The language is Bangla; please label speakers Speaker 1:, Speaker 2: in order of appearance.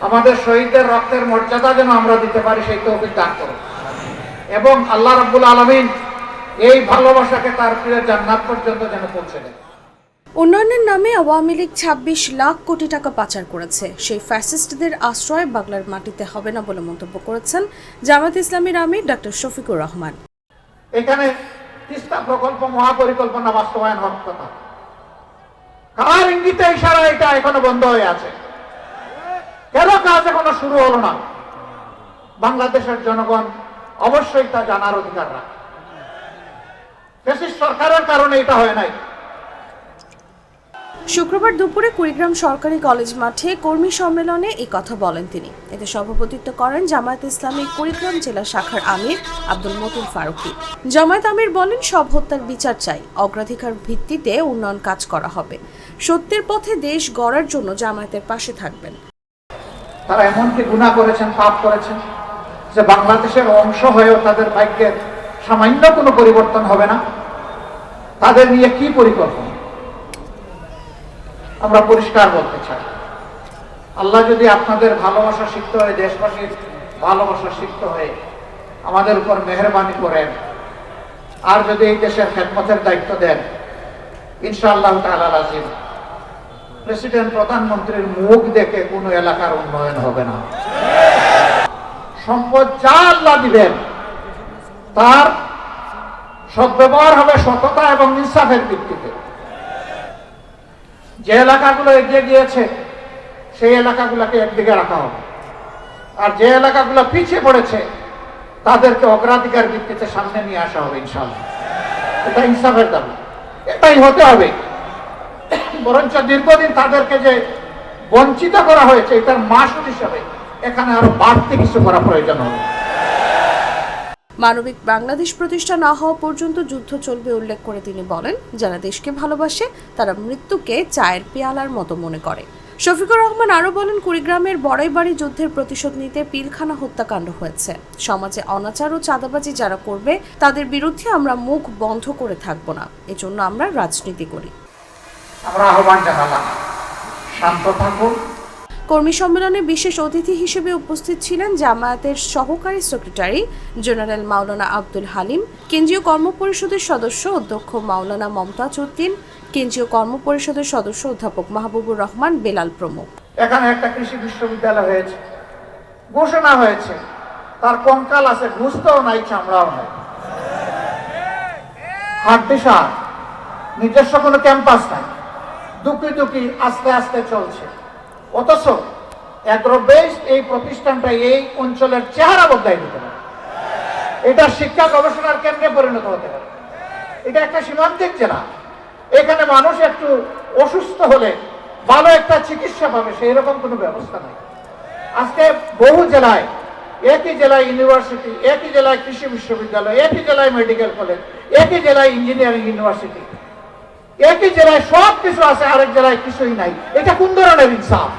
Speaker 1: আমাদের শহীদদের রক্তের মর্যাদা যেন আমরা দিতে পারি সেই তৌফিক দান করুন, এবং আল্লাহ রাব্বুল আলামিন এই ভালোবাসাকে তার প্রিয় জান্নাত পর্যন্ত যেন পৌঁছে দেয়।
Speaker 2: উন্নয়নের নামে আওয়ামী লীগ ২৬ লাখ কোটি টাকা পাচার করেছে, সেই ফ্যাসিস্টদের আশ্রয় বাংলার মাটিতে হবে না বলে মন্তব্য করেছেন জামায়াত ইসলামীর আমির ডক্টর শফিকুর রহমান।
Speaker 1: এখানে তিস্তা প্রকল্প মহাপরিকল্পনা বাস্তবায়ন হওয়ার কথা, কার ইঙ্গিতে ইশারা এটা এখনো বন্ধ হয়ে আছে? কেন কাজ এখনো শুরু হলো না? বাংলাদেশের জনগণ অবশ্যই তা জানার অধিকার রাখে। ফ্যাসিস্ট সরকারের কারণে এটা হয় নাই।
Speaker 2: শুক্রবার দুপুরে কুড়িগ্রাম সরকারি কলেজ মাঠে কর্মী সম্মেলনে এই কথা বলেন তিনি। এতে সভাপতিত্ব করেন জামায়াত ইসলামী কুড়িগ্রাম জেলা শাখার আমির আব্দুল মতিন ফারুকী। জামায়াত আমির বলেন, সব হত্যার বিচার চাই, অগ্রাধিকার ভিত্তিতে উন্নয়ন কাজ করা হবে, সত্যের পথে দেশ গড়ার জন্য জামায়াতের পাশে থাকবেন।
Speaker 1: তারা এমনকি গুনাহ করেছেন, পাপ করেছেন যে বাংলাদেশের অংশ হয়েও তাদের ভাগ্যের সামান্য কোনো পরিবর্তন হবে না। তাদের নিয়ে কি পরিকল্পনা আমরা পরিষ্কার বলতে চাই। আল্লাহ যদি আপনাদের ভালোবাসা সিক্ত হয়ে, দেশবাসীর ভালোবাসা সিক্ত হয়ে আমাদের উপর মেহেরবানি করেন, আর যদি এই দেশের খেদমতের দায়িত্ব দেন, ইনশাআল্লাহ তাআলা রাজিব প্রেসিডেন্ট প্রধানমন্ত্রীর মুখ দেখে কোনো এলাকার উন্নয়ন হবে না। সম্পদ যা আল্লাহ দিবেন তার সদ্ব্যবহার হবে সততা এবং ইনসাফের ভিত্তিতে। যে এলাকাগুলো এগিয়ে গিয়েছে সেই এলাকাগুলোকে একদিকে রাখা হবে, আর যে এলাকাগুলো পিছিয়ে পড়েছে তাদেরকে অগ্রাধিকার ভিত্তিতে সামনে নিয়ে আসা হবে ইনশাআল্লাহ। এটা ইনসাফের দাবি, এটাই হতে হবে। বরঞ্চ দীর্ঘদিন তাদেরকে যে বঞ্চিত করা হয়েছে এটার মাসুল হিসাবে এখানে আরো বাড়তি কিছু করা প্রয়োজন হবে।
Speaker 2: মানবিক বাংলাদেশ প্রতিষ্ঠা না হওয়া পর্যন্ত যুদ্ধ চলবে উল্লেখ করে তিনি বলেন, যারা দেশকে ভালোবাসে তারা মৃত্যুকে চায়ের পেয়ালার মতো মনে করে। শফিকুর রহমান আরও বলেন, কুড়িগ্রামের বড়াইবাড়ি যুদ্ধের প্রতিশোধ নিতে পিলখানা হত্যাকাণ্ড হয়েছে। সমাজে অনাচার ও চাঁদাবাজি যারা করবে তাদের বিরুদ্ধে আমরা মুখ বন্ধ করে থাকবো না, এজন্য আমরা রাজনীতি করি।
Speaker 1: আমরা আহ্বান জানালাম, শান্ত থাকুন।
Speaker 2: কর্মী সম্মেলনে বিশেষ অতিথি হিসেবে উপস্থিত ছিলেন জামায়াতের সহকারী সেক্রেটারি জেনারেল মাওলানা আব্দুল হালিম, কেন্দ্রীয় কর্মপরিষদের সদস্য অধ্যক্ষ মাওলানা মমতাজ উদ্দিন, কেন্দ্রীয় কর্মপরিষদের সদস্য অধ্যাপক মাহবুবুর রহমান বেলাল প্রমুখ।
Speaker 1: এখানে একটা কৃষি বিশ্ববিদ্যালয় হয়েছে, ঘোষণা হয়েছে, তার কঙ্কাল আছে, ঘুষতেও নাই, চামড়াও নাই, হাড্ডিসা, নিজস্ব কোনো ক্যাম্পাস নাই, দুকি দুকি আস্তে আস্তে চলছে। অথচ এগ্রোবেসড এই প্রতিষ্ঠানটা এই অঞ্চলের চেহারা বদলাই দিতে পারে, এটা শিক্ষা গবেষণার কেন্দ্রে পরিণত হতে পারে। এটা একটা সীমান্তিক জেলা, এখানে মানুষ একটু অসুস্থ হলে ভালো একটা চিকিৎসা পাবে সেই রকম কোনো ব্যবস্থা নাই। আজকে বহু জেলায়, একই জেলায় ইউনিভার্সিটি, একই জেলায় কৃষি বিশ্ববিদ্যালয়, একই জেলায় মেডিকেল কলেজ, একই জেলায় ইঞ্জিনিয়ারিং ইউনিভার্সিটি, একই জেলায় সব কিছু আছে, আরেক জেলায় কিছুই নাই। এটা কোন ধরনের ইনসাফ?